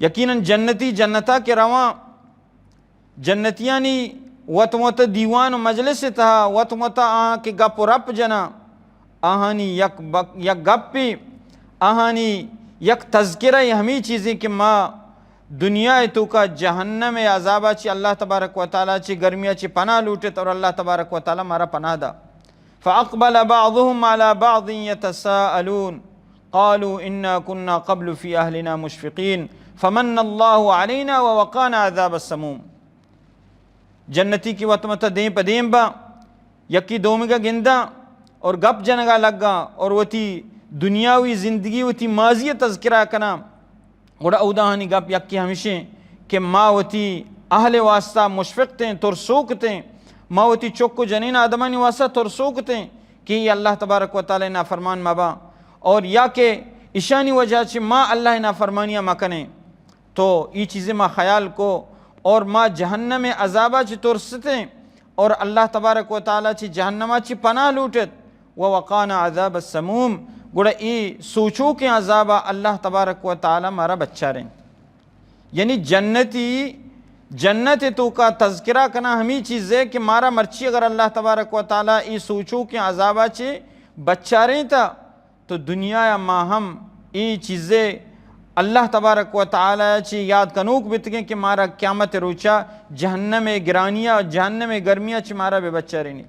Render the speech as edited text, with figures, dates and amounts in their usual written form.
یقیناً جنتی جنتا کے رواں جنتیانی وط دیوان و مجلس تہا وط آہاں کے گپ و رپ جنا آہانی یک گپی آہانی یک تذکرہ ہمیں چیزیں کہ ما دنیا تو کا جہنم عذابہ چی اللہ تبارک و تعالیٰ چی گرمیہ چی پناہ لوٹت اور اللہ تبارک و تعالیٰ مارا پناہ دا فَأَقْبَلَ بَعْضُهُمْ عَلَى بَعْضٍ يَتَسَاءَلُونَ قَالُوا إِنَّا كُنَّا قَبْلُ فِي أَهْلِنَا مُشْفِقِينَ فَمَنَّ اللَّهُ عَلَيْنَا وَوَقَانَا عَذَابَ السَّمُومِ جنتی کی وطمتا دیں پا دیں با یکی دومگا گندہ اور گپ جنگا لگا اور وتی دنیاوی زندگی وتی ماضی تذکرہ کنا گوڑا اوداہانی گپ یکی ہمیشیں کہ ما وتی اہل واسطہ مشفق تیں ترسوکتیں ما وتی چکو جنین آدمانی واسطہ ترسوکتیں کہ یہ اللہ تبارک و تعالی نافرمان مبا اور یا کہ اشانی وجہ چھ ما اللہ نافرمانیاں مکنے تو یہ چیزیں ما خیال کو اور ما جہنم عذابہ چھ ترستیں اور اللہ تبارک و تعالی چھ جہنمہ چھ پناہ لوٹت وَوَقَانَ عَذَابَ السَّمُومِ گوڑا ای سوچو کہ عذابہ اللہ تبارک و تعالی مارا بچہ رہیں یعنی جنت تو کا تذکرہ کنا ہمیں چیز ہے کہ مارا مرچی اگر اللہ تبارک و تعالی ای سوچو کہ عذابہ چھ بچہ رہیں تا تو دنیا یا ماہم ای چیزیں اللہ تبارک و تعالی چی یاد کنوک بتگیں کہ مارا قیامت روچا جہنم گرانیہ جہنم گرمیہ چی مارا بے بچہ رہنی